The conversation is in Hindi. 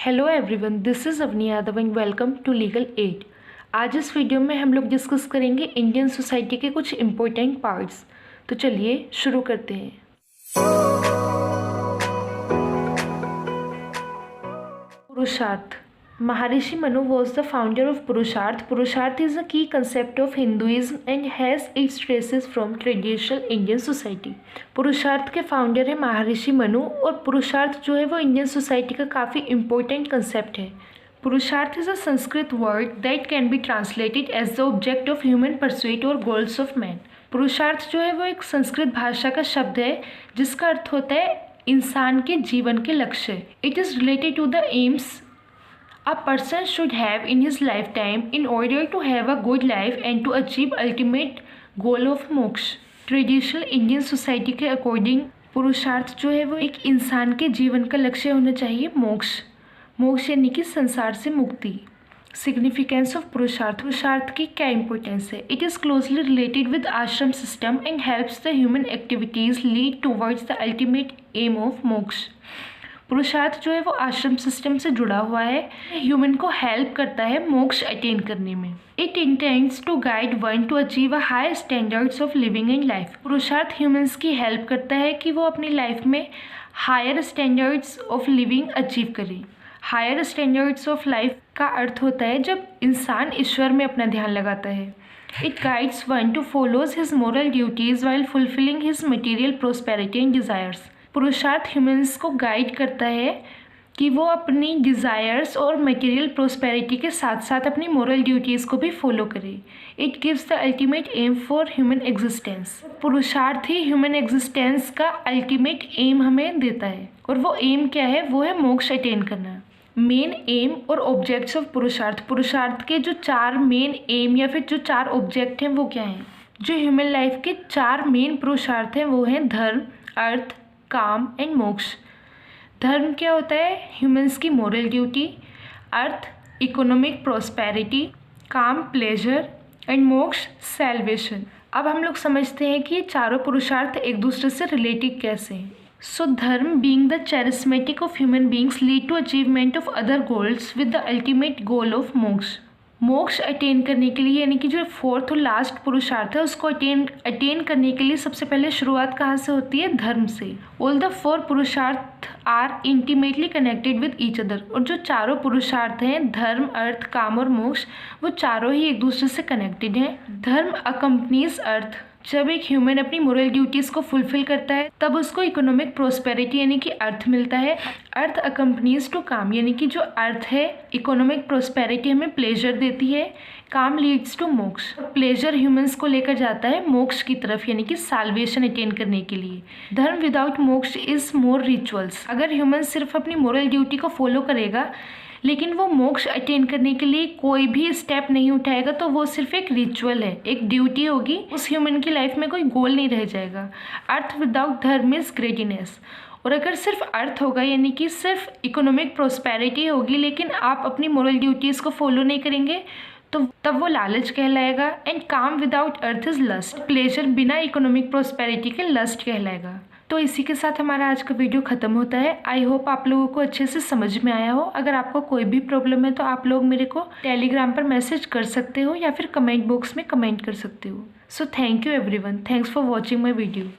Hello everyone, this is Avani Yadav and welcome to legal aid. आज इस वीडियो में हम लोग डिस्कस करेंगे इंडियन सोसाइटी के कुछ इम्पोर्टेंट पार्ट्स। तो चलिए शुरू करते हैं। पुरुषार्थ। महर्षि Manu was the founder of Purusharth. Purusharth is a key concept of Hinduism and has its traces from traditional Indian society. पुरुषार्थ के फाउंडर है महर्षि मनु और पुरुषार्थ जो है वो इंडियन सोसाइटी का काफ़ी इम्पोर्टेंट कंसेप्ट है। Purushartha is a Sanskrit word that can be translated as the object of human pursuit और गोल्स ऑफ मैन। पुरुषार्थ जो है वो एक संस्कृत भाषा का शब्द है जिसका अर्थ होता है इंसान के जीवन के लक्ष्य। It is related to the aims a person should have in his lifetime in order to have a good life and to achieve ultimate goal of मोक्ष। ट्रेडिशनल इंडियन सोसाइटी के अकॉर्डिंग पुरुषार्थ जो है वो एक इंसान के जीवन का लक्ष्य होना चाहिए मोक्ष। मोक्ष यानी कि संसार से मुक्ति। सिग्निफिकेंस ऑफ पुरुषार्थ। पुरुषार्थ की क्या इंपॉर्टेंस है? It is closely related with ashram system and helps the human activities lead towards the ultimate aim of moksha. पुरुषार्थ जो है वो आश्रम सिस्टम से जुड़ा हुआ है, ह्यूमन को हेल्प करता है मोक्ष अटेन करने में। It intends to guide one to achieve a high standards of living in life. पुरुषार्थ ह्यूमंस की हेल्प करता है कि वो अपनी लाइफ में higher standards of living achieve करें। हायर स्टैंडर्ड्स ऑफ लाइफ का अर्थ होता है जब इंसान ईश्वर में अपना ध्यान लगाता है। It guides one two follows his moral duties while fulfilling his material prosperity and desires. पुरुषार्थ ह्यूमंस को गाइड करता है कि वो अपनी डिज़ायर्स और मटेरियल प्रोस्पेरिटी के साथ साथ अपनी मोरल ड्यूटीज़ को भी फॉलो करे। It gives the ultimate M for human existence. पुरुषार्थ ही ह्यूमन एग्जिस्टेंस का अल्टीमेट एम हमें देता है और वो एम क्या है? वो है मोक्ष अटेन करना। मेन एम और ऑब्जेक्ट्स ऑफ पुरुषार्थ। पुरुषार्थ के जो चार मेन एम या फिर जो चार ऑब्जेक्ट हैं वो क्या हैं? जो ह्यूमन लाइफ के चार मेन पुरुषार्थ हैं वो हैं धर्म, अर्थ, काम एंड मोक्ष। धर्म क्या होता है? ह्यूमंस की मोरल ड्यूटी। अर्थ इकोनॉमिक प्रोस्पेरिटी। काम प्लेजर एंड मोक्ष सैल्वेशन। अब हम लोग समझते हैं कि ये चारों पुरुषार्थ एक दूसरे से रिलेटेड कैसे हैं। So dharma being the charismatic of human beings lead to achievement of other goals with the ultimate goal of moksha. Moksha attain करने के लिए यानी कि जो फोर्थ और लास्ट पुरुषार्थ है उसको अटेन करने के लिए सबसे पहले शुरुआत कहाँ से होती है? धर्म से। All the four purushartha are intimately connected with each other. और जो चारों पुरुषार्थ हैं धर्म, अर्थ, काम और मोक्ष, वो चारों ही एक दूसरे से कनेक्टेड हैं। धर्म अकम्पनीज अर्थ। जब एक ह्यूमन अपनी मोरल ड्यूटीज़ को फुलफिल करता है तब उसको इकोनॉमिक प्रोस्पेरिटी यानी कि अर्थ मिलता है। अर्थ अकम्पनीज टू काम यानी कि जो अर्थ है इकोनॉमिक प्रोस्पेरिटी हमें प्लेजर देती है। काम लीड्स टू मोक्ष। प्लेजर ह्यूमंस को लेकर जाता है मोक्ष की तरफ यानी कि साल्वेशन अटेन करने के लिए। धर्म विदाउट मोक्ष इज मोर रिचुअल्स। अगर ह्यूमन सिर्फ अपनी मोरल ड्यूटी को फॉलो करेगा लेकिन वो मोक्ष अटेन करने के लिए कोई भी स्टेप नहीं उठाएगा तो वो सिर्फ एक रिचुअल है, एक ड्यूटी होगी। उस ह्यूमन की लाइफ में कोई गोल नहीं रह जाएगा। अर्थ विदाउट धर्म इज ग्रेडिनेस। और अगर सिर्फ अर्थ होगा यानी कि सिर्फ इकोनॉमिक प्रोस्पेरिटी होगी लेकिन आप अपनी मोरल ड्यूटीज़ को फॉलो नहीं करेंगे तो तब वो लालच कहलाएगा। And kama without artha is lust. Pleasure बिना इकोनॉमिक प्रोस्पेरिटी के लस्ट कहलाएगा। तो इसी के साथ हमारा आज का वीडियो ख़त्म होता है। आई होप आप लोगों को अच्छे से समझ में आया हो। अगर आपको कोई भी प्रॉब्लम है तो आप लोग मेरे को टेलीग्राम पर मैसेज कर सकते हो या फिर कमेंट बॉक्स में कमेंट कर सकते हो। So thank you everyone, thanks for watching my video.